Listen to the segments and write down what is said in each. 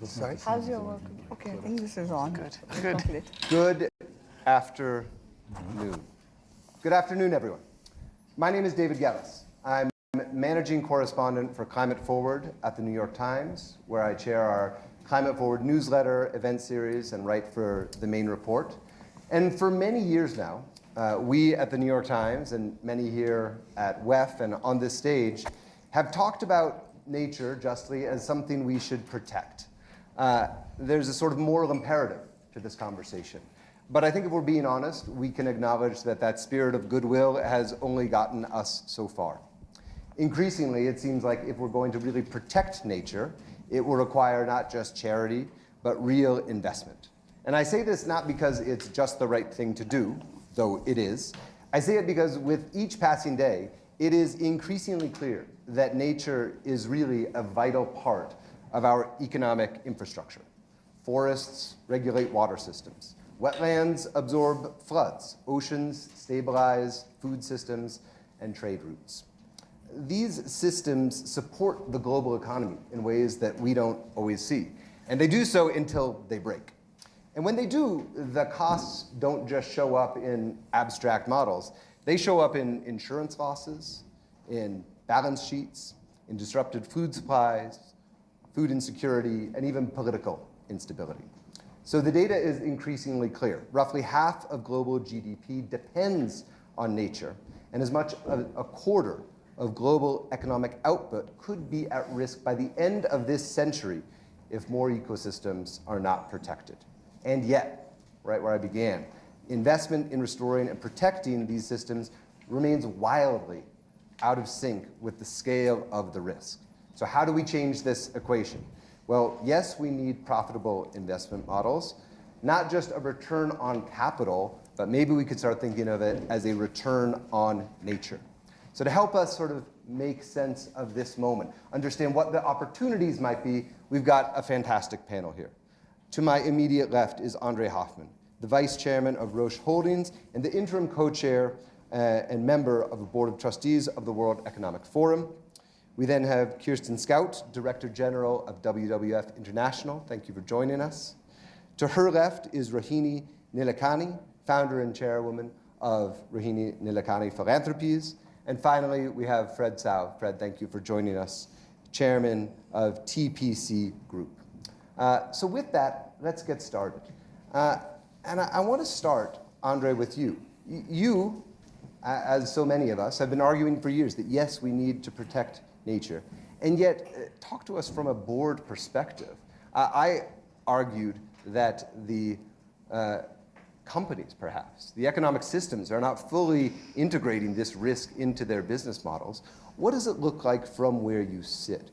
Sorry? How's your work? Okay, I think this is on. Good. Good. Good afternoon. Good afternoon, everyone. My name is David Gellis. I'm managing correspondent for Climate Forward at the New York Times, where I chair our Climate Forward newsletter, event series, and write for the main report. And for many years now, we at the New York Times and many here at WEF and on this stage have talked about nature justly as something we should protect. There's a sort of moral imperative to this conversation. But I think if we're being honest, we can acknowledge that that spirit of goodwill has only gotten us so far. Increasingly, it seems like if we're going to really protect nature, it will require not just charity, but real investment. And I say this not because it's just the right thing to do, though it is. I say it because with each passing day, it is increasingly clear that nature is really a vital part of our economic infrastructure. Forests regulate water systems. Wetlands absorb floods. Oceans stabilize food systems and trade routes. These systems support the global economy in ways that we don't always see. And they do so until they break. And when they do, the costs don't just show up in abstract models. They show up in insurance losses, in balance sheets, in disrupted food supplies, food insecurity, and even political instability. So the data is increasingly clear. Roughly half of global GDP depends on nature, and as much as a quarter of global economic output could be at risk by the end of this century if more ecosystems are not protected. And yet, right where I began, investment in restoring and protecting these systems remains wildly out of sync with the scale of the risk. So how do we change this equation? Well, yes, we need profitable investment models, not just a return on capital, but maybe we could start thinking of it as a return on nature. So to help us sort of make sense of this moment, understand what the opportunities might be, we've got a fantastic panel here. To my immediate left is André Hoffmann, the vice chairman of Roche Holdings and the interim co-chair and member of the board of trustees of the World Economic Forum. We then have Kirsten Schuijt, Director General of WWF International. Thank you for joining us. To her left is Rohini Nilekani, founder and chairwoman of Rohini Nilekani Philanthropies. And finally, we have Fred Tsao. Fred, thank you for joining us, chairman of TPC Group. So with that, let's get started. And I want to start, André, with you. You, as so many of us, have been arguing for years that yes, we need to protect nature. And yet, talk to us from a board perspective. I argued that the companies, perhaps, the economic systems are not fully integrating this risk into their business models. What does it look like from where you sit?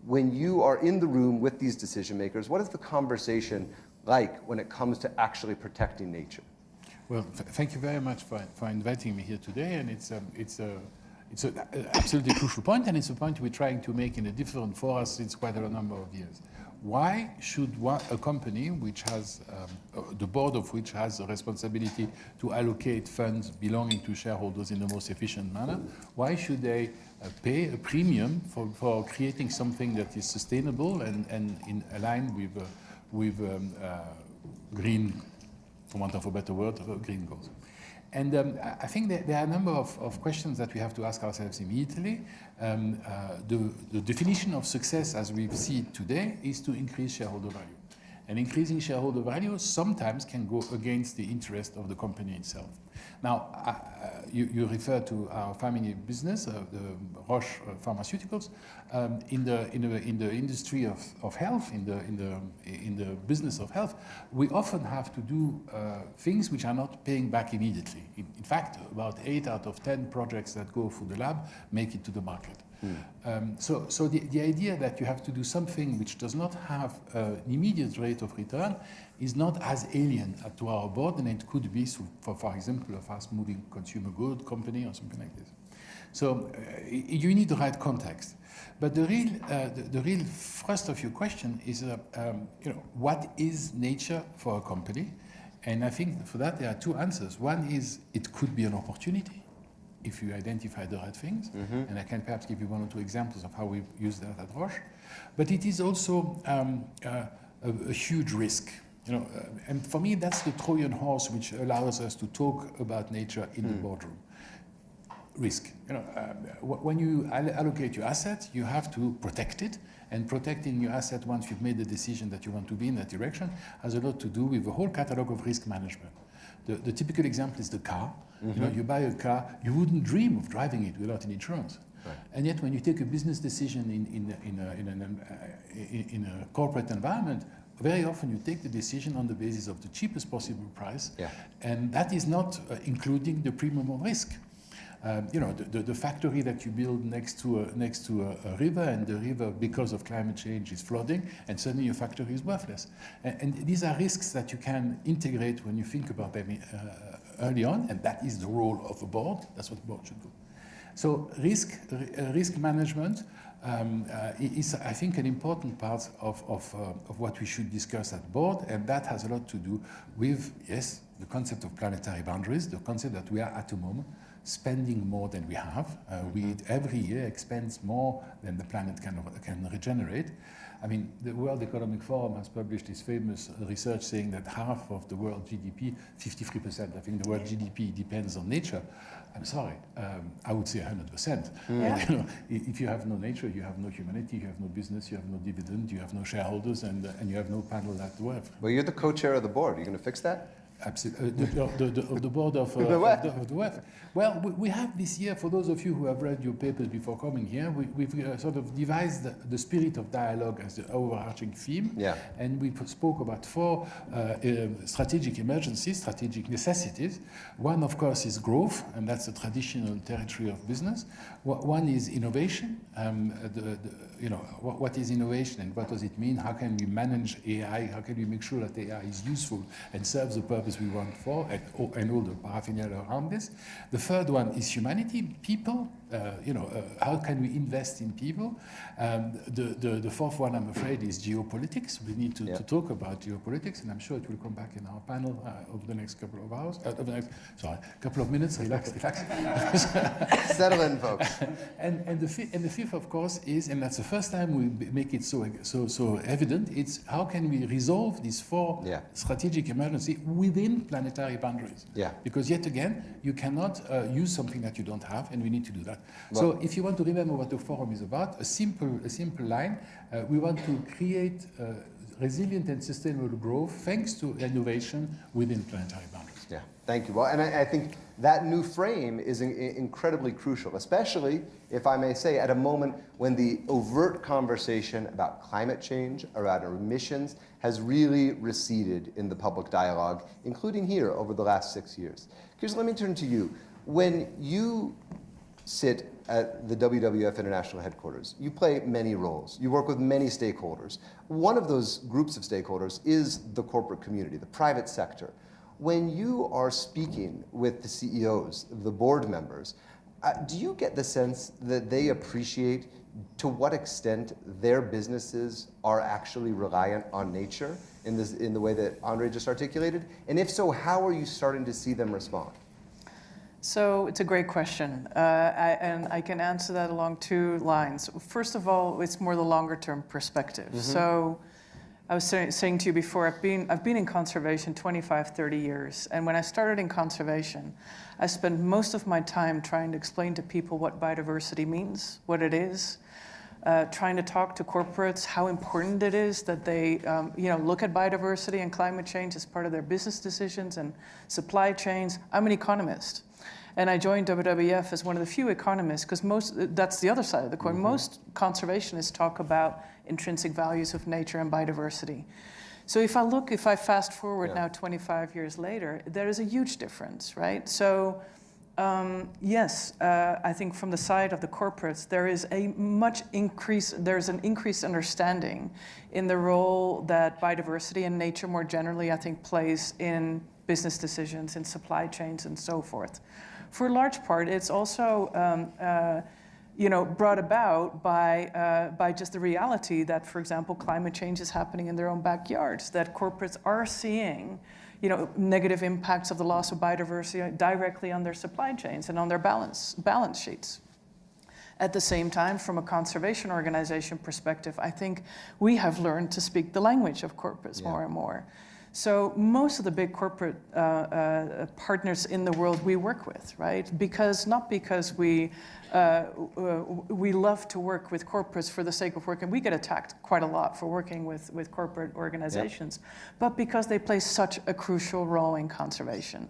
When you are in the room with these decision makers, what is the conversation like when it comes to actually protecting nature? Well, thank you very much for inviting me here today, and it's an absolutely crucial point, and it's a point we're trying to make in a different for us since quite a number of years. Why should a company which has, the board of which has a responsibility to allocate funds belonging to shareholders in the most efficient manner, why should they pay a premium for creating something that is sustainable and in line with green, for want of a better word, green goals? And I think that there are a number of questions that we have to ask ourselves immediately. The definition of success as we see it today is to increase shareholder value. And increasing shareholder value sometimes can go against the interest of the company itself. Now, you refer to our family business, the Roche Pharmaceuticals. In the industry of health, in the business of health, we often have to do things which are not paying back immediately. In fact, about 8 out of 10 projects that go through the lab make it to the market. So the idea that you have to do something which does not have an immediate rate of return is not as alien to our board, and it could be, for example, a fast-moving consumer good company or something like this. So you need the right context. But the real thrust of your question is, what is nature for a company? And I think for that there are two answers. One is it could be an opportunity if you identify the right things, and I can perhaps give you one or two examples of how we use that at Roche. But it is also a huge risk. And for me, that's the Trojan horse which allows us to talk about nature in the boardroom. Risk. When you allocate your asset, you have to protect it, and protecting your asset once you've made the decision that you want to be in that direction has a lot to do with a whole catalog of risk management. The typical example is the car. You buy a car, you wouldn't dream of driving it without an insurance. Right. And yet, when you take a business decision in a corporate environment, very often you take the decision on the basis of the cheapest possible price, and that is not including the premium of risk. The factory that you build next to a river, and the river, because of climate change, is flooding, and suddenly your factory is worthless. And these are risks that you can integrate when you think about them early on, and that is the role of a board. That's what a board should do. So risk management is, I think, an important part of what we should discuss at board, and that has a lot to do with, yes, the concept of planetary boundaries, the concept that we are at a moment spending more than we have. We every year expend more than the planet can regenerate. I mean, the World Economic Forum has published this famous research saying that half of the world GDP, 53%, I think the world GDP depends on nature. I'm sorry, I would say 100%. Yeah. If you have no nature, you have no humanity, you have no business, you have no dividend, you have no shareholders, and you have no panel at the web. Well, you're the co-chair of the board. Are you going to fix that? Absolutely, the board of the WEF. Well, we have this year, for those of you who have read your papers before coming here, we've sort of devised the spirit of dialogue as the overarching theme. Yeah. And we spoke about 4 strategic emergencies, strategic necessities. One, of course, is growth, and that's the traditional territory of business. One is innovation. What is innovation and what does it mean? How can we manage AI? How can we make sure that AI is useful and serves the purpose we want for, and all the paraphernalia around this? The third one is humanity, people. How can we invest in people? The fourth one, I'm afraid, is geopolitics. We need to talk about geopolitics, and I'm sure it will come back in our panel over the next couple of hours. Couple of minutes. Relax. Settle in, folks. And the fifth, of course, is, and that's the first time we make it so evident. It's how can we resolve these 4 strategic emergencies within planetary boundaries? Yeah. Because yet again, you cannot use something that you don't have, and we need to do that. Well, so if you want to remember what the forum is about, a simple line, we want to create resilient and sustainable growth thanks to innovation within planetary boundaries. Yeah, thank you. Well, and I think that new frame is incredibly crucial, especially, if I may say, at a moment when the overt conversation about climate change, about emissions, has really receded in the public dialogue, including here over the last 6 years. Kirsten, let me turn to you. When you sit at the WWF International Headquarters, you play many roles. You work with many stakeholders. One of those groups of stakeholders is the corporate community, the private sector. When you are speaking with the CEOs, the board members, do you get the sense that they appreciate to what extent their businesses are actually reliant on nature in the way that André just articulated? And if so, how are you starting to see them respond? So it's a great question, and I can answer that along 2 lines. First of all, it's more the longer-term perspective. Mm-hmm. So I was saying to you before, I've been in conservation 25, 30 years, and when I started in conservation, I spent most of my time trying to explain to people what biodiversity means, what it is, trying to talk to corporates how important it is that they look at biodiversity and climate change as part of their business decisions and supply chains. I'm an economist. And I joined WWF as one of the few economists, because that's the other side of the coin. Mm-hmm. Most conservationists talk about intrinsic values of nature and biodiversity. So if I fast forward now 25 years later, there is a huge difference, right? So yes, I think from the side of the corporates, there's an increased understanding in the role that biodiversity and nature more generally, I think, plays in business decisions, in supply chains, and so forth. For a large part, it's also brought about by just the reality that, for example, climate change is happening in their own backyards, that corporates are seeing negative impacts of the loss of biodiversity directly on their supply chains and on their balance sheets. At the same time, from a conservation organization perspective, I think we have learned to speak the language of corporates more and more. So most of the big corporate partners in the world we work with, right? Not because we love to work with corporates for the sake of working. We get attacked quite a lot for working with corporate organizations, but because they play such a crucial role in conservation.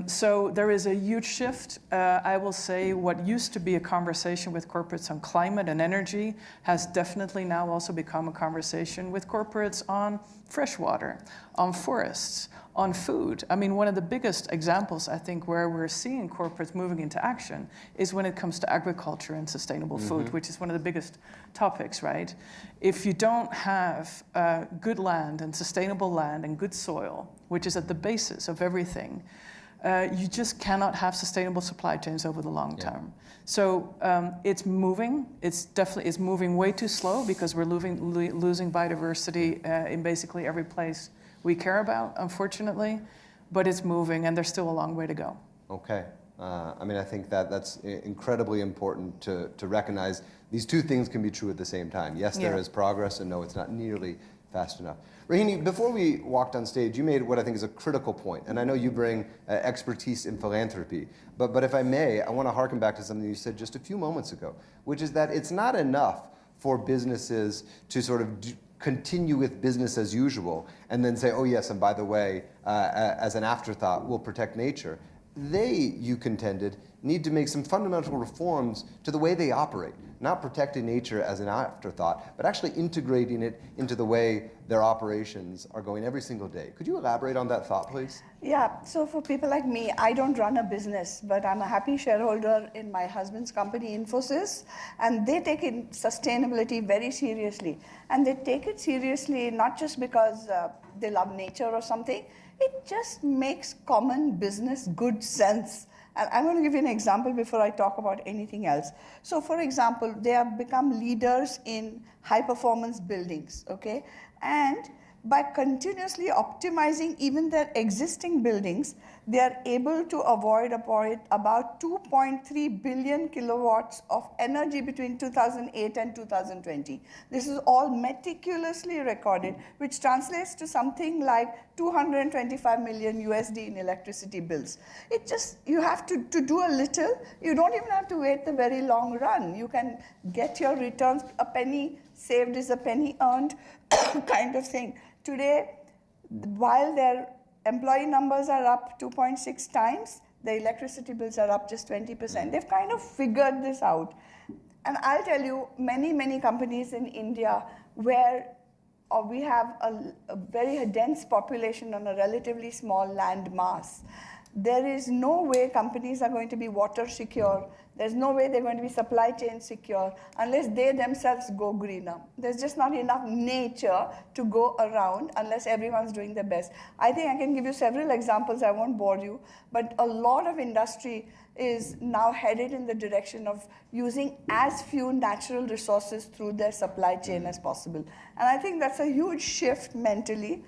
So there is a huge shift. I will say what used to be a conversation with corporates on climate and energy has definitely now also become a conversation with corporates on fresh water, on forests, on food. I mean, one of the biggest examples, I think, where we're seeing corporates moving into action is when it comes to agriculture and sustainable food, which is one of the biggest topics, right? If you don't have good land and sustainable land and good soil, which is at the basis of everything, you just cannot have sustainable supply chains over the long term. So it's moving. It's moving way too slow because we're losing biodiversity in basically every place we care about, unfortunately. But it's moving, and there's still a long way to go. Okay. I mean, I think that's incredibly important to recognize. These two things can be true at the same time. Yes, there is progress, and no, it's not nearly fast enough. Rohini, before we walked on stage, you made what I think is a critical point, and I know you bring expertise in philanthropy, but if I may, I want to harken back to something you said just a few moments ago, which is that it's not enough for businesses to sort of continue with business as usual and then say, oh yes, and by the way, as an afterthought, we'll protect nature. They, you contended, need to make some fundamental reforms to the way they operate, not protecting nature as an afterthought, but actually integrating it into the way their operations are going every single day. Could you elaborate on that thought, please? Yeah, so for people like me, I don't run a business, but I'm a happy shareholder in my husband's company, Infosys, and they take sustainability very seriously. And they take it seriously not just because they love nature or something, it just makes common business good sense. And I'm going to give you an example before I talk about anything else. So for example, they have become leaders in high performance buildings, okay? And by continuously optimizing even their existing buildings, they are able to avoid about 2.3 billion kilowatts of energy between 2008 and 2020. This is all meticulously recorded, which translates to something like 225 million USD in electricity bills. It just, you have to do a little. You don't even have to wait the very long run. You can get your returns, a penny saved is a penny earned kind of thing. Today, while their employee numbers are up 2.6 times, the electricity bills are up just 20%. They've kind of figured this out. And I'll tell you, many, many companies in India where we have a very dense population on a relatively small land mass, there is no way companies are going to be water secure. There's no way they're going to be supply chain secure unless they themselves go greener. There's just not enough nature to go around unless everyone's doing their best. I think I can give you several examples, I won't bore you, but a lot of industry is now headed in the direction of using as few natural resources through their supply chain as possible. And I think that's a huge shift mentally.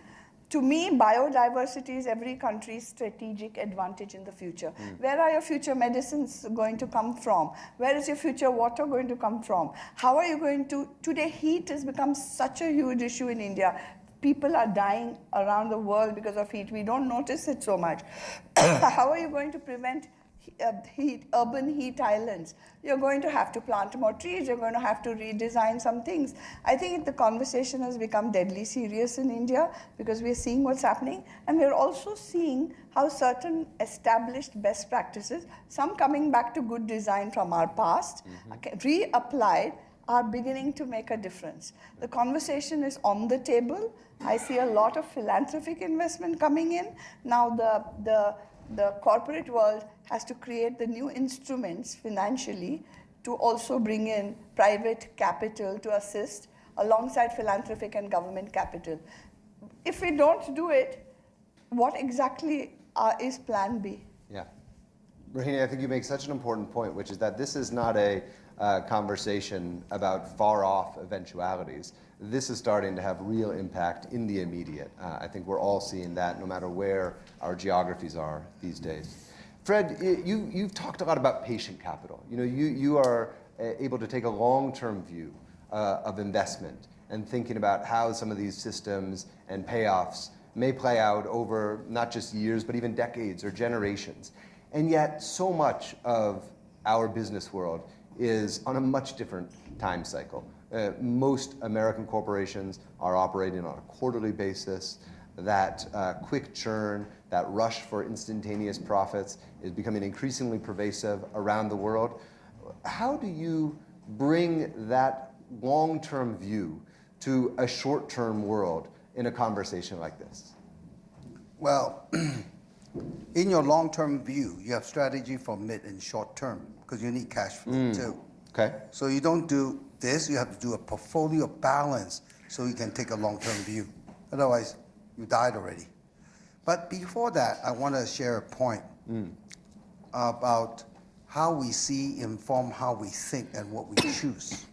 To me, biodiversity is every country's strategic advantage in the future. Where are your future medicines going to come from? Where is your future water going to come from? How are you going to, today heat has become such a huge issue in India. People are dying around the world because of heat. We don't notice it so much. How are you going to prevent urban heat islands? You're going to have to plant more trees. You're going to have to redesign some things. I think the conversation has become deadly serious in India because we're seeing what's happening. And we're also seeing how certain established best practices, some coming back to good design from our past, reapplied, are beginning to make a difference. The conversation is on the table. I see a lot of philanthropic investment coming in. Now the corporate world has to create the new instruments financially to also bring in private capital to assist alongside philanthropic and government capital. If we don't do it, what exactly is plan B? Yeah. Rohini, I think you make such an important point, which is that this is not a conversation about far-off eventualities. This is starting to have real impact in the immediate. I think we're all seeing that no matter where our geographies are these days. Fred, you've talked a lot about patient capital. You are able to take a long-term view of investment and thinking about how some of these systems and payoffs may play out over not just years, but even decades or generations. And yet, so much of our business world is on a much different time cycle. Most American corporations are operating on a quarterly basis. That quick churn, that rush for instantaneous profits is becoming increasingly pervasive around the world. How do you bring that long-term view to a short-term world in a conversation like this? Well, in your long-term view, you have strategy for mid and short term because you need cash flow too. Okay. So you don't do this, you have to do a portfolio balance so you can take a long-term view. Otherwise, you died already. But before that, I want to share a point about how we see inform how we think and what we choose.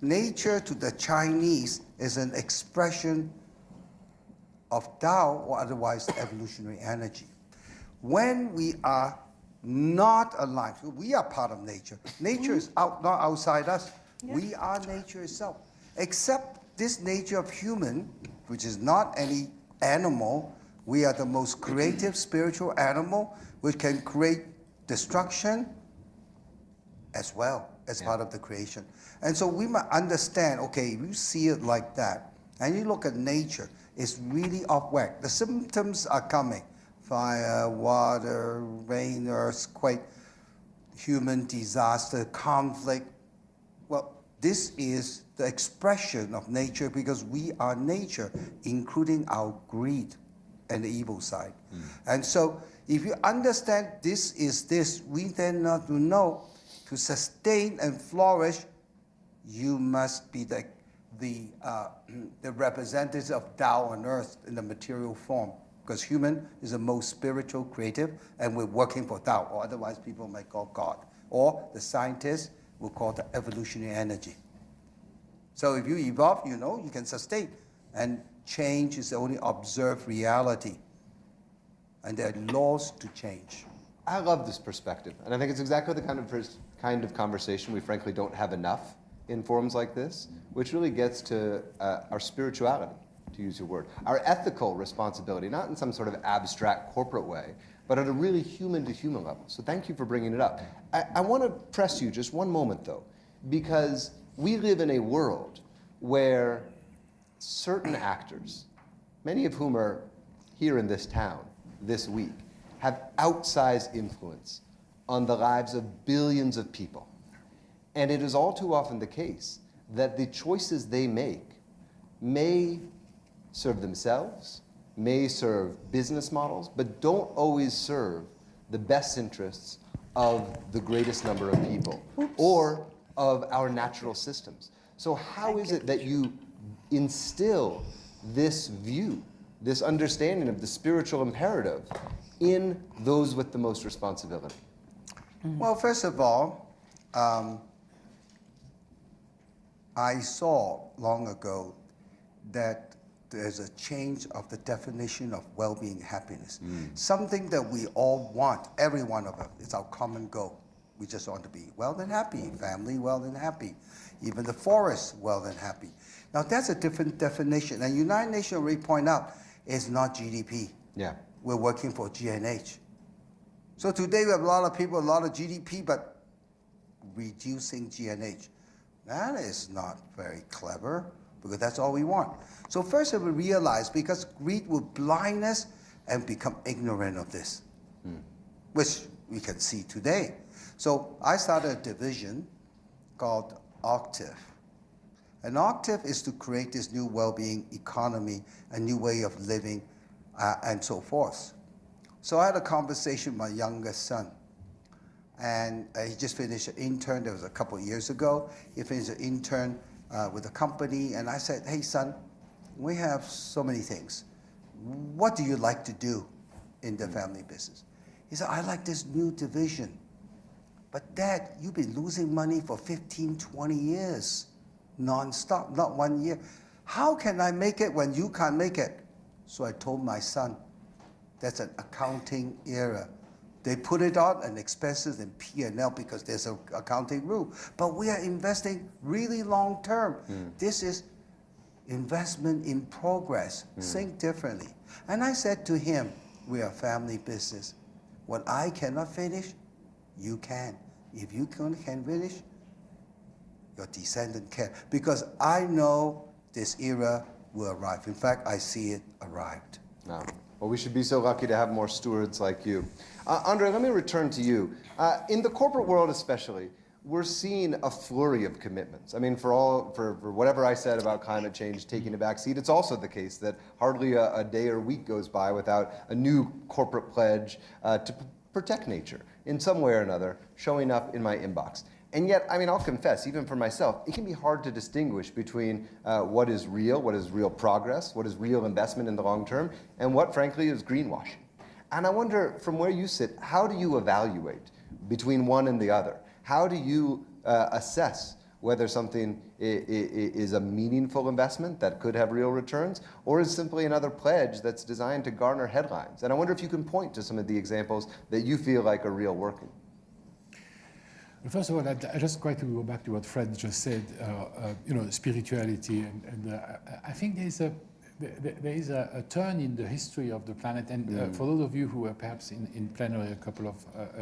Nature to the Chinese is an expression of Tao, or otherwise evolutionary energy. When we are not aligned, we are part of nature. Nature is not outside us. Yeah. We are nature itself. Except this nature of human, which is not any animal, we are the most creative spiritual animal, which can create destruction as well as part of the creation. And so we must understand, okay, if you see it like that, and you look at nature, it's really off whack. The symptoms are coming. Fire, water, rain, earthquake, human disaster, conflict. Well, this is the expression of nature because we are nature, including our greed and the evil side. And so if you understand this is this, we then have to know to sustain and flourish, you must be the representatives of Tao on earth in the material form, because human is the most spiritual, creative, and we're working for Tao, or otherwise people might call God, or the scientists will call the evolutionary energy. So if you evolve, you can sustain, and change is the only observed reality, and there are laws to change. I love this perspective, and I think it's exactly the kind of conversation we frankly don't have enough in forums like this, which really gets to our spirituality, to use your word, our ethical responsibility, not in some sort of abstract corporate way, but at a really human-to-human level. So thank you for bringing it up. I want to press you just one moment, though, because we live in a world where certain actors, many of whom are here in this town this week, have outsized influence on the lives of billions of people. And it is all too often the case that the choices they make may serve themselves, may serve business models, but don't always serve the best interests of the greatest number of people or of our natural systems. So how is it that you instill this view, this understanding of the spiritual imperative in those with the most responsibility? Well, first of all, I saw long ago that there's a change of the definition of well-being happiness. Something that we all want, every one of us, it's our common goal. We just want to be well and happy, family well and happy, even the forest well and happy. Now that's a different definition, and United Nations already point out it's not GDP. Yeah, we're working for GNH. So today we have a lot of people, a lot of GDP, but reducing GNH. That is not very clever, because that's all we want. So first we realize, because greed will blind us and become ignorant of this, which we can see today. So I started a division called Octave. An Octave is to create this new well-being economy, a new way of living, and so forth. So I had a conversation with my youngest son. And he just finished an intern. That was a couple of years ago. He finished an intern with a company. And I said, hey, son, we have so many things. What do you like to do in the family business? He said, I like this new division. But Dad, you've been losing money for 15, 20 years, nonstop, not 1 year. How can I make it when you can't make it? So I told my son, that's an accounting error. They put it on an expenses in P&L because there's an accounting rule. But we are investing really long term. This is investment in progress. Think differently. And I said to him, we are a family business. What I cannot finish, you can. If you can finish, your descendant can. Because I know this era will arrive. In fact, I see it arrived. No. Well, we should be so lucky to have more stewards like you. André, let me return to you. In the corporate world especially, we're seeing a flurry of commitments. I mean, for whatever I said about climate change taking a backseat, it's also the case that hardly a day or week goes by without a new corporate pledge to protect nature in some way or another showing up in my inbox. And yet, I mean, I'll confess, even for myself, it can be hard to distinguish between what is real progress, what is real investment in the long term, and what, frankly, is greenwashing. And I wonder, from where you sit, how do you evaluate between one and the other? How do you assess whether something is a meaningful investment that could have real returns, or is simply another pledge that's designed to garner headlines? And I wonder if you can point to some of the examples that you feel like are real working. First of all, I just quite to go back to what Fred just said, spirituality, and I think there is a turn in the history of the planet. And for those of you who were perhaps in plenary a couple of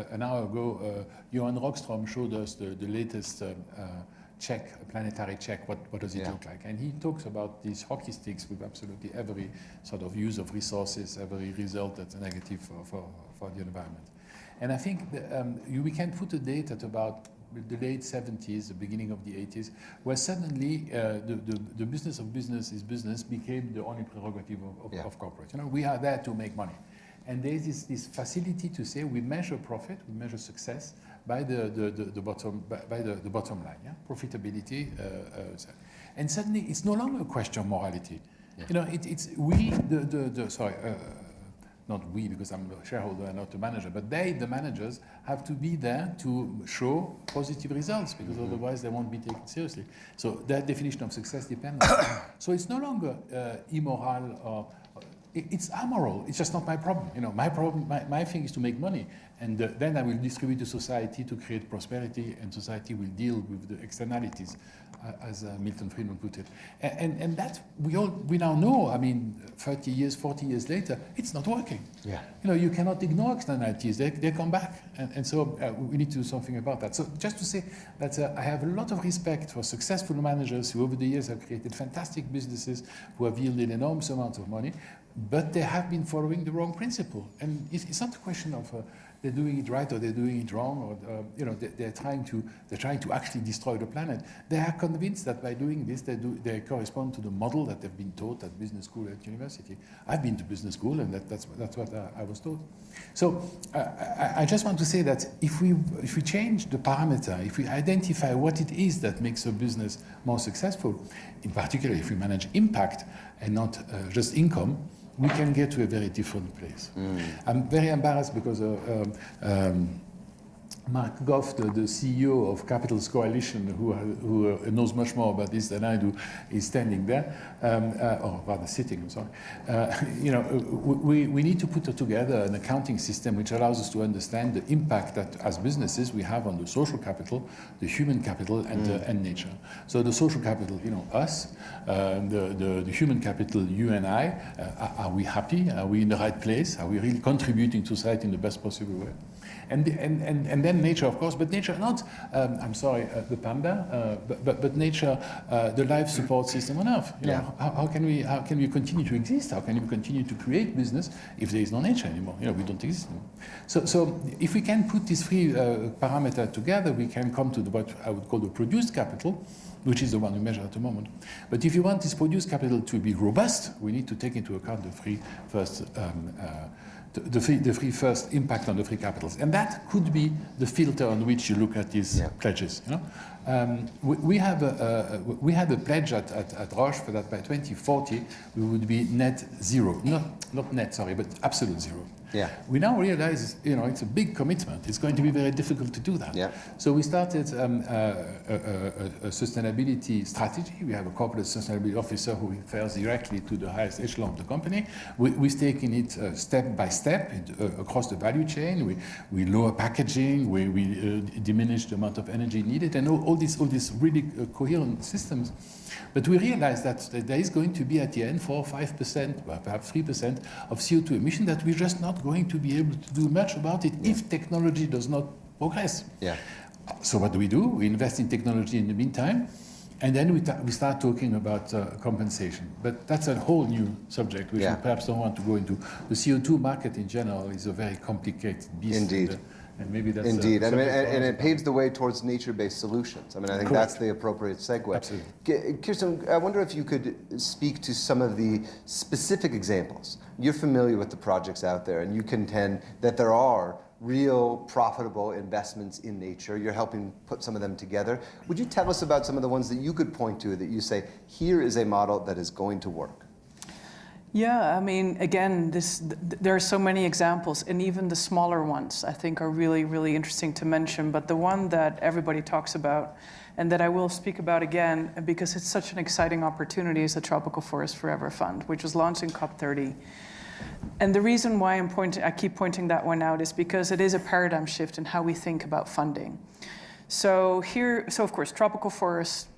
an hour ago, Johan Rockström showed us the latest planetary check. What does it look like? And he talks about these hockey sticks with absolutely every sort of use of resources, every result that's negative for the environment. And I think we can put a date at about the late 70s, the beginning of the 80s, where suddenly the business of business is business became the only prerogative of corporate. We are there to make money. And there is this facility to say we measure profit, we measure success by the bottom line, profitability. And suddenly it's no longer a question of morality. Yeah. It's we, not we, because I'm a shareholder and not a manager, but they, the managers, have to be there to show positive results, because otherwise they won't be taken seriously. So that definition of success depends on that. So it's no longer immoral or it's amoral. It's just not my problem. My problem, my thing is to make money, and then I will distribute to society to create prosperity, and society will deal with the externalities, as Milton Friedman put it. And that we now know. I mean, 30 years, 40 years later, it's not working. Yeah. You cannot ignore externalities. They come back, and so we need to do something about that. So just to say that I have a lot of respect for successful managers who over the years have created fantastic businesses who have yielded enormous amounts of money, but they have been following the wrong principle. And it's not a question of they're doing it right or they're doing it wrong, or they're trying to actually destroy the planet. They are convinced that by doing this, they correspond to the model that they've been taught at business school at university. I've been to business school, and that's what I was taught. So I just want to say that if we change the parameter, if we identify what it is that makes a business more successful, in particular if we manage impact and not just income, we can get to a very different place. I'm very embarrassed because Mark Goff, the CEO of Capitals Coalition, who knows much more about this than I do, is standing there, or rather sitting, I'm sorry. We need to put together an accounting system which allows us to understand the impact that, as businesses, we have on the social capital, the human capital, and nature. So the social capital, us, the human capital, you and I, are we happy? Are we in the right place? Are we really contributing to society in the best possible way? And then nature, of course, but nature not, the panda, but nature, the life support system on Earth. How can we continue to exist? How can we continue to create business if there is no nature anymore? We don't exist anymore. So if we can put these three parameters together, we can come to what I would call the produced capital, which is the one we measure at the moment. But if you want this produced capital to be robust, we need to take into account the three first impact on the three capitals, and that could be the filter on which you look at these pledges. We had a pledge at Roche that by 2040 we would be net zero, not net, sorry, but absolute zero. Yeah. We now realize, it's a big commitment. It's going to be very difficult to do that. Yeah. So we started a sustainability strategy. We have a corporate sustainability officer who refers directly to the highest echelon of the company. We've taken it step by step across the value chain. We lower packaging. We diminish the amount of energy needed, and all these really coherent systems. But we realize that there is going to be at the end 4 or 5%, or perhaps 3% of CO2 emission that we're just not going to be able to do much about it if technology does not progress. Yeah. So what do? We invest in technology in the meantime, and then we start talking about compensation. But that's a whole new subject, which we perhaps don't want to go into. The CO2 market in general is a very complicated beast. Indeed. And maybe that's indeed, and it paves the way towards nature-based solutions. I mean, I think that's the appropriate segue. Absolutely. Kirsten, I wonder if you could speak to some of the specific examples. You're familiar with the projects out there, and you contend that there are real profitable investments in nature. You're helping put some of them together. Would you tell us about some of the ones that you could point to that you say, here is a model that is going to work? Yeah, I mean, again, there are so many examples, and even the smaller ones I think are really, really interesting to mention. But the one that everybody talks about, and that I will speak about again, because it's such an exciting opportunity, is the Tropical Forest Forever Fund, which was launched in COP30. And the reason why I keep pointing that one out is because it is a paradigm shift in how we think about funding. So of course, tropical forests,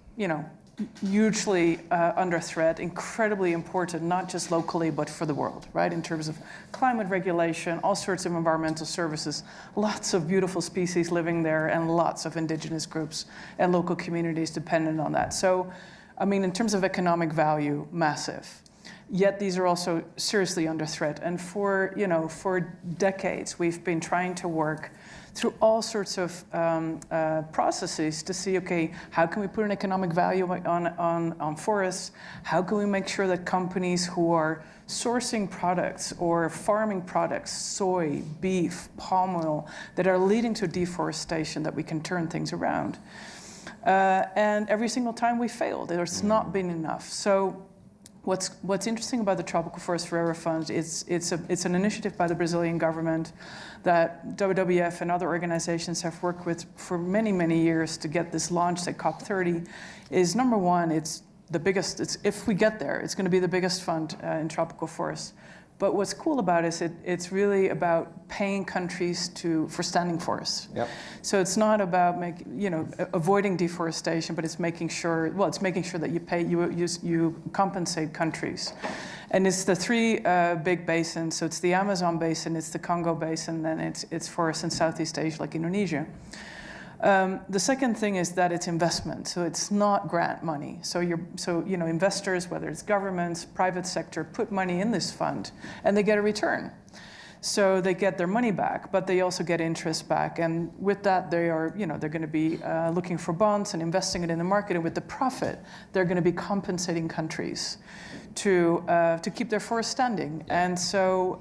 hugely under threat, incredibly important, not just locally, but for the world, right? In terms of climate regulation, all sorts of environmental services, lots of beautiful species living there, and lots of indigenous groups and local communities dependent on that. So, I mean, in terms of economic value, massive. Yet these are also seriously under threat. And for decades, we've been trying to work through all sorts of processes to see, okay, how can we put an economic value on forests? How can we make sure that companies who are sourcing products or farming products, soy, beef, palm oil, that are leading to deforestation, that we can turn things around? And every single time we failed. There's not been enough. So what's interesting about the Tropical Forest Forever Fund is it's an initiative by the Brazilian government that WWF and other organizations have worked with for many, many years to get this launched at COP30. Is number one, it's the biggest. If we get there, it's going to be the biggest fund in tropical forests. But what's cool about it is it's really about paying countries for standing forests. Yep. So it's not about avoiding deforestation, but it's making sure that you compensate countries. And it's the three big basins. So it's the Amazon basin, it's the Congo basin, and it's forests in Southeast Asia like Indonesia. The second thing is that it's investment, so it's not grant money. So investors, whether it's governments, private sector, put money in this fund, and they get a return. So they get their money back, but they also get interest back. And with that, they're going to be looking for bonds and investing it in the market. And with the profit, they're going to be compensating countries to keep their forests standing. And so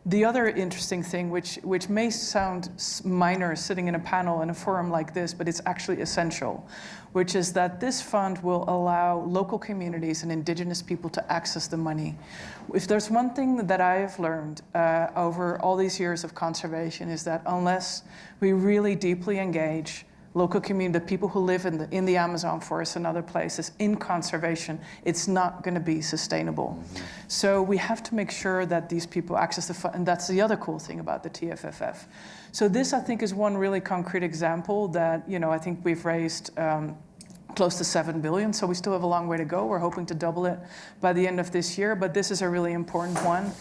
the other interesting thing, which may sound minor sitting in a panel in a forum like this, but it's actually essential, which is that this fund will allow local communities and indigenous people to access the money. If there's one thing that I have learned over all these years of conservation, is that unless we really deeply engage local community, the people who live in the Amazon forest and other places in conservation, it's not going to be sustainable. Mm-hmm. So we have to make sure that these people access the fund, and that's the other cool thing about the TFFF. So this, I think, is one really concrete example that, I think we've raised close to 7 billion, so we still have a long way to go. We're hoping to double it by the end of this year, but this is a really important one.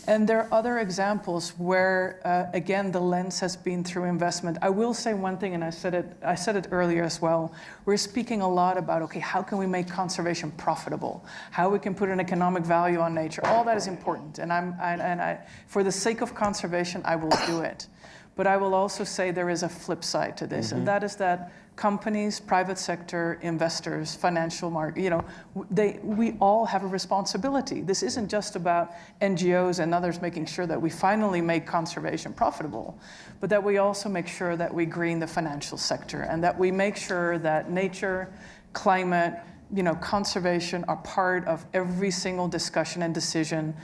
And there are other examples where, again, the lens has been through investment. I will say one thing, and I said it earlier as well. We're speaking a lot about, okay, how can we make conservation profitable? How we can put an economic value on nature. All that is important, and for the sake of conservation, I will do it. But I will also say there is a flip side to this, and that is that companies, private sector, investors, financial market, we all have a responsibility. This isn't just about NGOs and others making sure that we finally make conservation profitable, but that we also make sure that we green the financial sector, and that we make sure that nature, climate, conservation are part of every single discussion and decision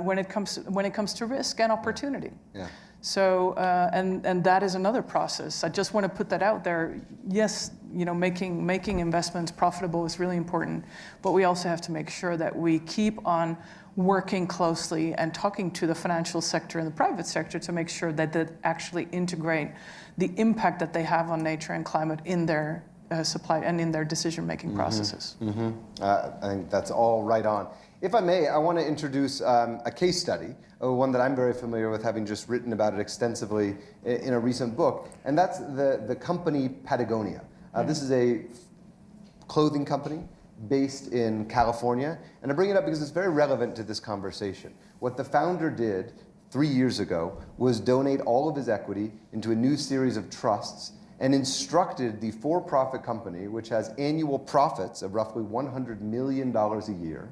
when it comes to risk and opportunity. Yeah. So, and that is another process. I just want to put that out there. Yes, making investments profitable is really important, but we also have to make sure that we keep on working closely and talking to the financial sector and the private sector to make sure that they actually integrate the impact that they have on nature and climate in their supply and in their decision-making processes. I think that's all right on. If I may, I want to introduce a case study, one that I'm very familiar with, having just written about it extensively in a recent book, and that's the company Patagonia. This is a clothing company based in California, and I bring it up because it's very relevant to this conversation. What the founder did 3 years ago was donate all of his equity into a new series of trusts and instructed the for-profit company, which has annual profits of roughly $100 million a year,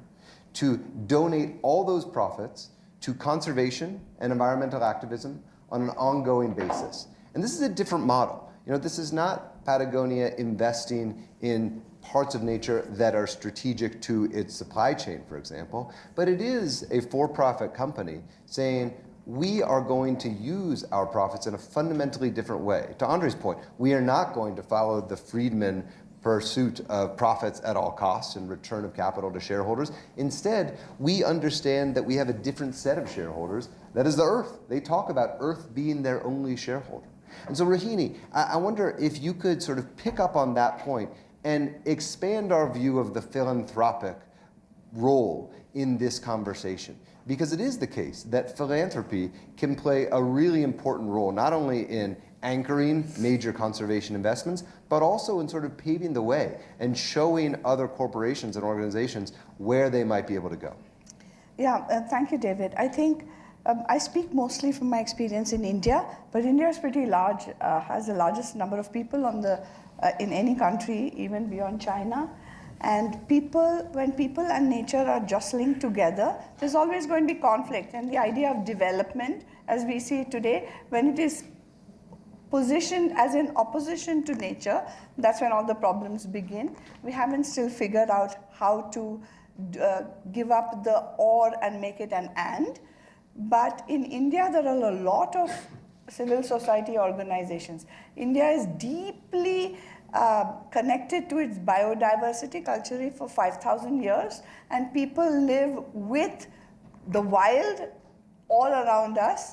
to donate all those profits to conservation and environmental activism on an ongoing basis. And this is a different model. This is not Patagonia investing in parts of nature that are strategic to its supply chain, for example, but it is a for-profit company saying, we are going to use our profits in a fundamentally different way. To Andre's point, we are not going to follow the Friedman pursuit of profits at all costs and return of capital to shareholders. Instead, we understand that we have a different set of shareholders, that is the Earth. They talk about Earth being their only shareholder. And so, Rohini, I wonder if you could sort of pick up on that point and expand our view of the philanthropic role in this conversation. Because it is the case that philanthropy can play a really important role, not only in anchoring major conservation investments, but also in sort of paving the way and showing other corporations and organizations where they might be able to go. Yeah, thank you, David. I think I speak mostly from my experience in India, but India is pretty large, has the largest number of people in any country, even beyond China. And when people and nature are jostling together, there's always going to be conflict. And the idea of development, as we see it today, when it is positioned as in opposition to nature, that's when all the problems begin. We haven't still figured out how to give up the or and make it an and. But in India, there are a lot of civil society organizations. India is deeply connected to its biodiversity culturally for 5,000 years, and people live with the wild all around us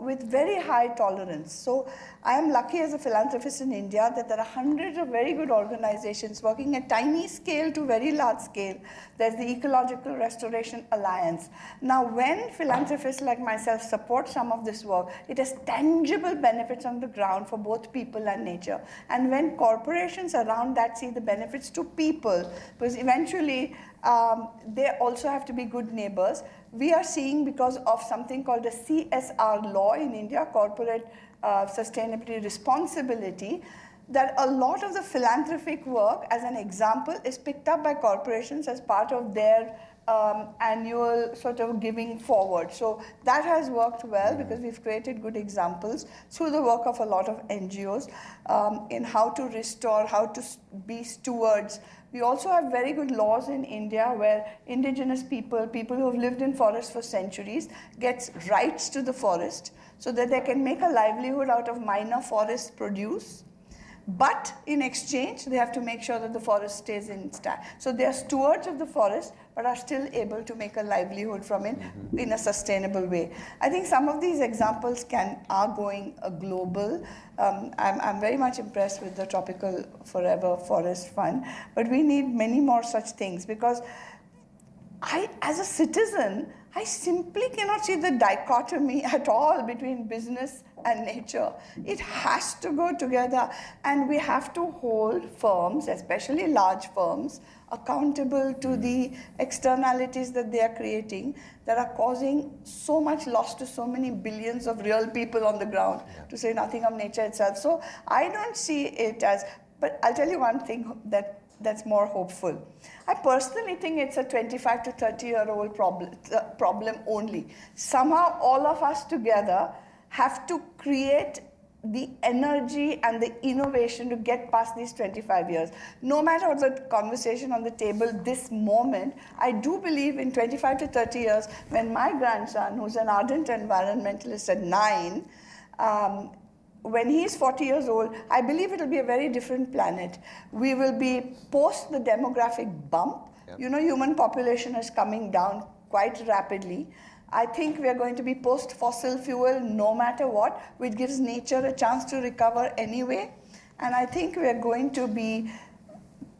with very high tolerance. So I am lucky as a philanthropist in India that there are hundreds of very good organizations working at tiny scale to very large scale. There's the Ecological Restoration Alliance. Now, when philanthropists like myself support some of this work, it has tangible benefits on the ground for both people and nature. And when corporations around that see the benefits to people, because eventually they also have to be good neighbors, we are seeing, because of something called a CSR law in India, corporate sustainability responsibility, that a lot of the philanthropic work, as an example, is picked up by corporations as part of their annual sort of giving forward. So that has worked well because we've created good examples through the work of a lot of NGOs in how to restore, how to be stewards. We also have very good laws in India where indigenous people who have lived in forests for centuries, gets rights to the forest so that they can make a livelihood out of minor forest produce. But in exchange, they have to make sure that the forest stays intact. So they are stewards of the forest, but are still able to make a livelihood from it in a sustainable way. I think some of these examples are going global. I'm very much impressed with the Tropical Forever Forest Fund, but we need many more such things, because as a citizen, I simply cannot see the dichotomy at all between business and nature. It has to go together, and we have to hold firms, especially large firms, accountable to the externalities that they are creating that are causing so much loss to so many billions of real people on the ground, to say nothing of nature itself. So I don't see it as, but I'll tell you one thing that's more hopeful. I personally think it's a 25 to 30-year-old problem only. Somehow all of us together have to create the energy and the innovation to get past these 25 years. No matter what the conversation on the table this moment, I do believe in 25 to 30 years, when my grandson, who's an ardent environmentalist at 9, when he's 40 years old, I believe it'll be a very different planet. We will be post the demographic bump. Yep. You know, human population is coming down quite rapidly. I think we are going to be post-fossil fuel no matter what, which gives nature a chance to recover anyway. And I think we are going to be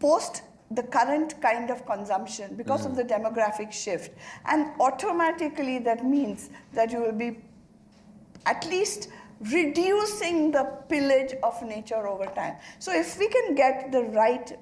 post the current kind of consumption because of the demographic shift. And automatically that means that you will be at least reducing the pillage of nature over time. So if we can get the right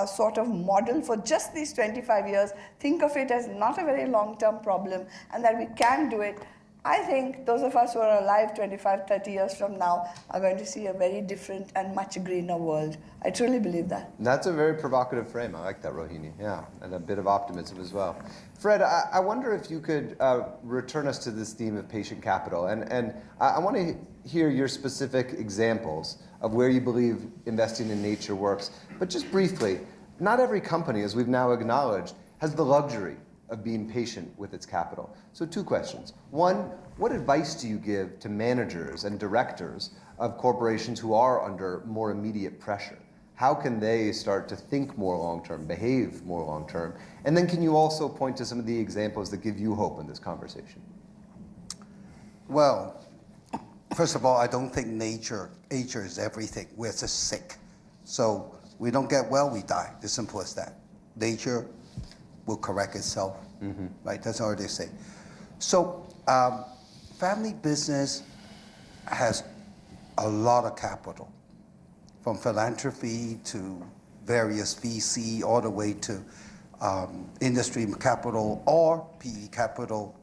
sort of model for just these 25 years, think of it as not a very long-term problem, and that we can do it, I think those of us who are alive 25, 30 years from now are going to see a very different and much greener world. I truly believe that. That's a very provocative frame. I like that, Rohini. Yeah, and a bit of optimism as well. Fred, I wonder if you could return us to this theme of patient capital. And I want to hear your specific examples of where you believe investing in nature works. But just briefly, not every company, as we've now acknowledged, has the luxury of being patient with its capital. So 2 questions. One, what advice do you give to managers and directors of corporations who are under more immediate pressure? How can they start to think more long-term, behave more long-term? And then can you also point to some of the examples that give you hope in this conversation? Well, first of all, I don't think nature is everything. We're just sick. So we don't get well, we die. As simple as that. Nature will correct itself, right? That's all they say. So family business has a lot of capital, from philanthropy to various VC, all the way to industry capital or PE capital,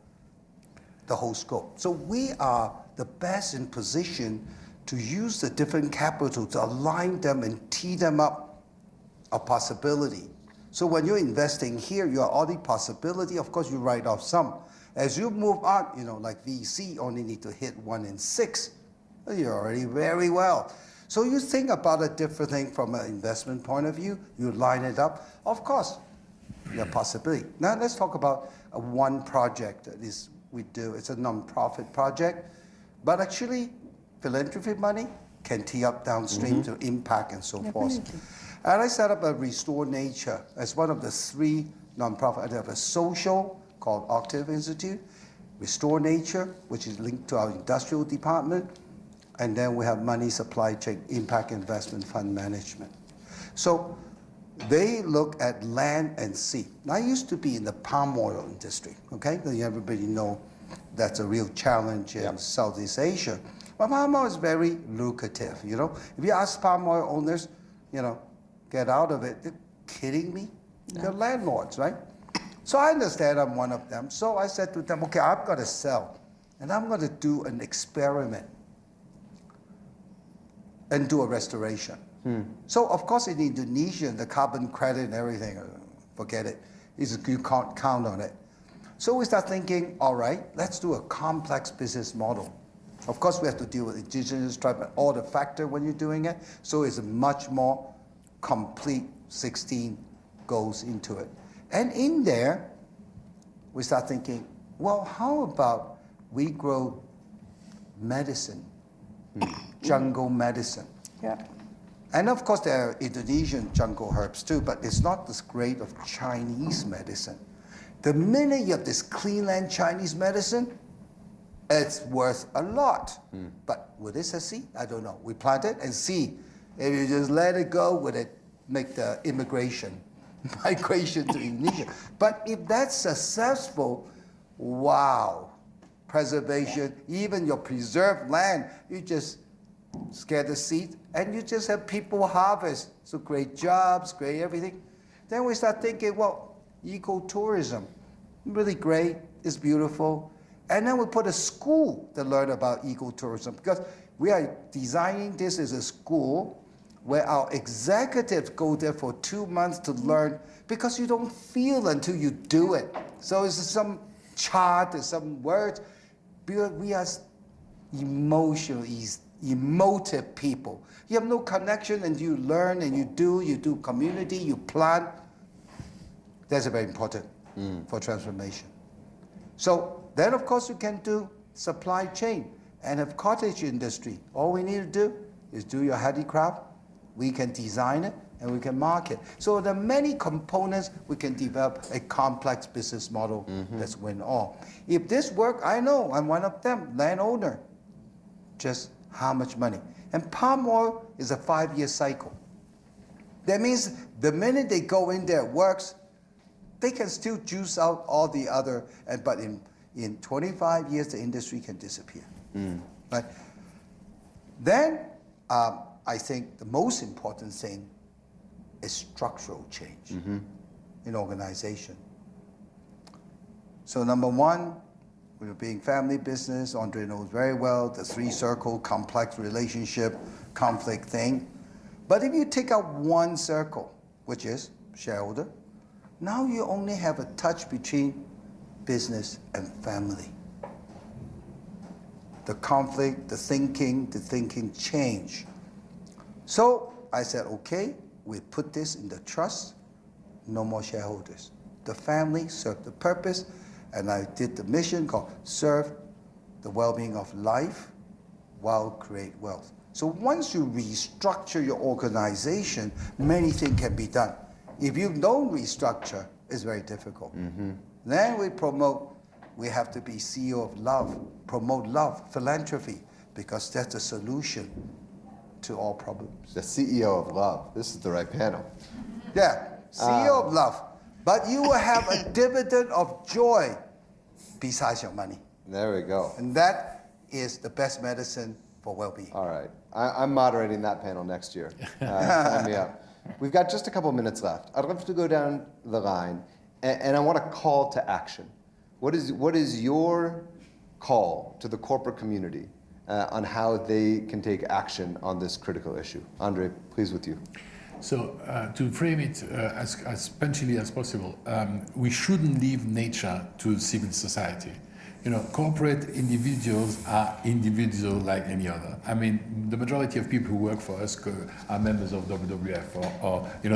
the whole scope. So we are the best in position to use the different capital to align them and tee them up a possibility. So when you're investing here, you are all the possibility. Of course, you write off some. As you move on, you know, like VC only need to hit 1 in 6. You're already very well. So you think about a different thing from an investment point of view. You line it up. Of course, there are possibility. Now let's talk about one project that is we do. It's a non-profit project, but actually, philanthropy money can tee up downstream to impact and so forth. And I set up a Restore Nature as one of the 3 nonprofit. I have a social called Octave Institute, Restore Nature, which is linked to our industrial department, and then we have Money Supply Chain Impact Investment Fund Management. So they look at land and sea. Now, I used to be in the palm oil industry, okay? Everybody know that's a real challenge in Southeast Asia. But palm oil is very lucrative, you know? If you ask palm oil owners, you know, get out of it. They're kidding me? No. They're landlords, right? So I understand I'm one of them. So I said to them, okay, I've got to sell. And I'm going to do an experiment and do a restoration. So, of course, in Indonesia, the carbon credit and everything, forget it. You can't count on it. So we start thinking, all right, let's do a complex business model. Of course, we have to deal with indigenous tribe and all the factor when you're doing it. So it's a much more complete 16 goes into it. And in there, we start thinking, well, how about we grow medicine, jungle medicine? Yeah. And of course, there are Indonesian jungle herbs too, but it's not as great of Chinese medicine. The minute you have this clean land Chinese medicine, it's worth a lot. But will it succeed? I don't know. We plant it and see. If you just let it go, will it make the migration to Indonesia? But if that's successful, wow, preservation, even your preserved land, you just scatter the seed and you just have people harvest. So great jobs, great everything. Then we start thinking, well, ecotourism, really great, it's beautiful. And then we put a school to learn about ecotourism, because we are designing this as a school where our executives go there for 2 months to learn, because you don't feel until you do it. So it's some chart, there's some words, because we are emotionally emotive people. You have no connection and you learn and you do community, you plant. That's very important for transformation. So then of course you can do supply chain and have cottage industry. All we need to do is do your handicraft. We can design it and we can market. So there are many components we can develop a complex business model that's win all. If this work, I know I'm one of them, landowner. Just how much money? And palm oil is a 5-year cycle. That means the minute they go in there, it works, they can still juice out all the other, but in 25 years, the industry can disappear. But then I think the most important thing is structural change in organization. So number one, we're being family business. André knows very well the 3-circle complex relationship conflict thing. But if you take out one circle, which is shareholder, now you only have a touch between business and family. The conflict, the thinking change. So I said, okay, we put this in the trust, no more shareholders. The family served the purpose, and I did the mission called serve the well-being of life while create wealth. So once you restructure your organization, many things can be done. If you don't restructure, it's very difficult. Then we have to be CEO of love, promote love, philanthropy, because that's the solution to all problems. The CEO of love. This is the right panel. Yeah, CEO of love. But you will have a dividend of joy besides your money. There we go. And that is the best medicine for well-being. All right. I'm moderating that panel next year. Sign me up. We've got just a couple minutes left. I'd love to go down the line, and I want a call to action. What is your call to the corporate community on how they can take action on this critical issue? André, please with you. So to frame it as punchy as possible, we shouldn't leave nature to civil society. You know, corporate individuals are individuals like any other. I mean, the majority of people who work for us are members of WWF or you know,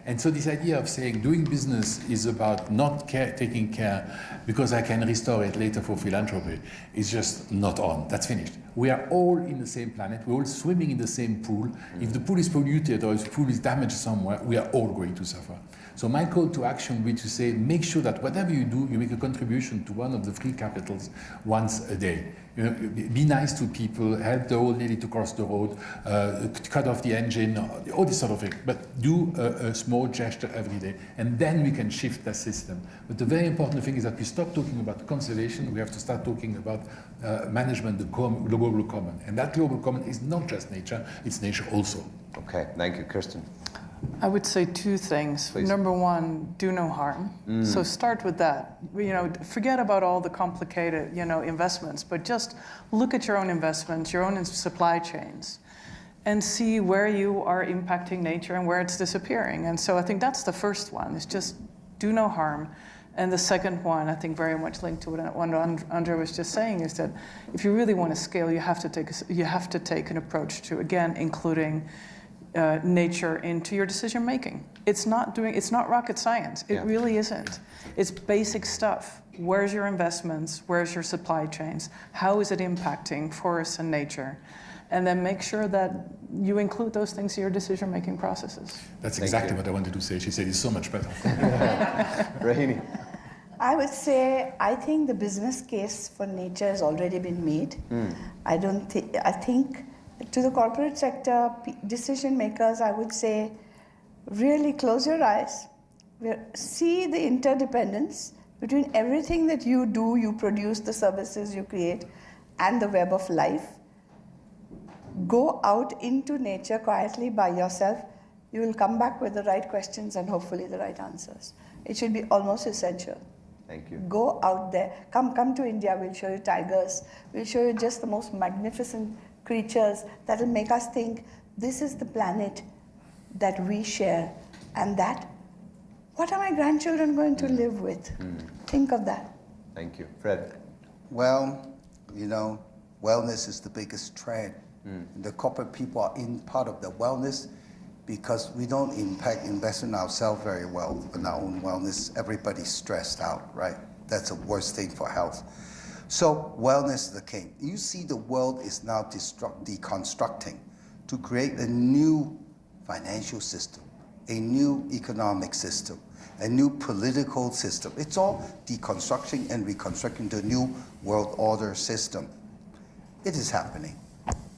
and so this idea of saying doing business is about not taking care because I can restore it later for philanthropy is just not on. That's finished. We are all in the same planet. We're all swimming in the same pool. If the pool is polluted or if the pool is damaged somewhere, we are all going to suffer. So my call to action would be to say, make sure that whatever you do, you make a contribution to one of the 3 capitals once a day. You know, be nice to people, help the old lady to cross the road, cut off the engine, all this sort of thing. But do a small gesture every day, and then we can shift the system. But the very important thing is that we stop talking about conservation. We have to start talking about management, the global common. And that global common is not just nature, it's nature also. Okay, thank you, Kirsten. I would say 2 things. Please. Number 1, do no harm. So start with that. You know, forget about all the complicated, you know, investments, but just look at your own investments, your own supply chains, and see where you are impacting nature and where it's disappearing. And so I think that's the first one, is just do no harm. And the second one, I think very much linked to what André was just saying, is that if you really want to scale, you have to take an approach to, again, including nature into your decision making. It's not rocket science. It really isn't. It's basic stuff. Where's your investments? Where's your supply chains? How is it impacting forests and nature? And then make sure that you include those things in your decision making processes. That's exactly what I wanted to say. She said it's so much better. Rohini. I would say I think the business case for nature has already been made. I think to the corporate sector, decision makers, I would say, really close your eyes, see the interdependence between everything that you do, you produce, the services you create, and the web of life. Go out into nature quietly by yourself. You will come back with the right questions and hopefully the right answers. It should be almost essential. Thank you. Go out there. Come to India. We'll show you tigers. We'll show you just the most magnificent creatures that will make us think this is the planet that we share, and that what are my grandchildren going to live with? Think of that. Thank you. Fred. Well, you know, wellness is the biggest trend. And the corporate people are in part of the wellness because we don't invest in ourselves very well in our own wellness. Everybody's stressed out, right? That's the worst thing for health. So wellness is the king. You see the world is now deconstructing to create a new financial system, a new economic system, a new political system. It's all deconstructing and reconstructing the new world order system. It is happening.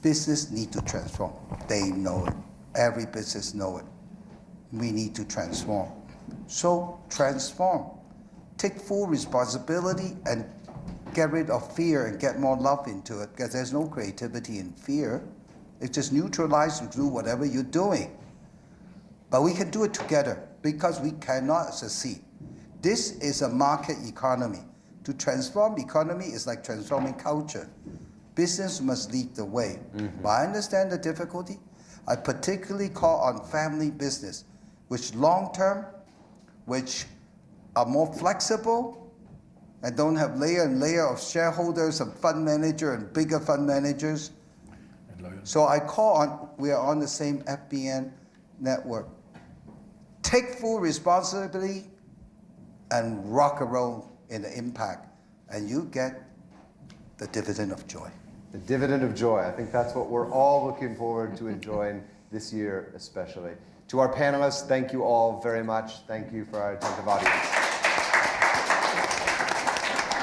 Business need to transform. They know it. Every business know it. We need to transform. So transform. Take full responsibility and get rid of fear and get more love into it, because there's no creativity in fear. It's just neutralized to do whatever you're doing. But we can do it together because we cannot succeed. This is a market economy. To transform economy is like transforming culture. Business must lead the way. But I understand the difficulty. I particularly call on family business, which long-term, which are more flexible, and don't have layer and layer of shareholders and fund manager and bigger fund managers. So I call on, we are on the same FBN network. Take full responsibility and rock and roll in the impact, and you get the dividend of joy. The dividend of joy. I think that's what we're all looking forward to enjoying this year especially. To our panelists, thank you all very much. Thank you for our attentive audience.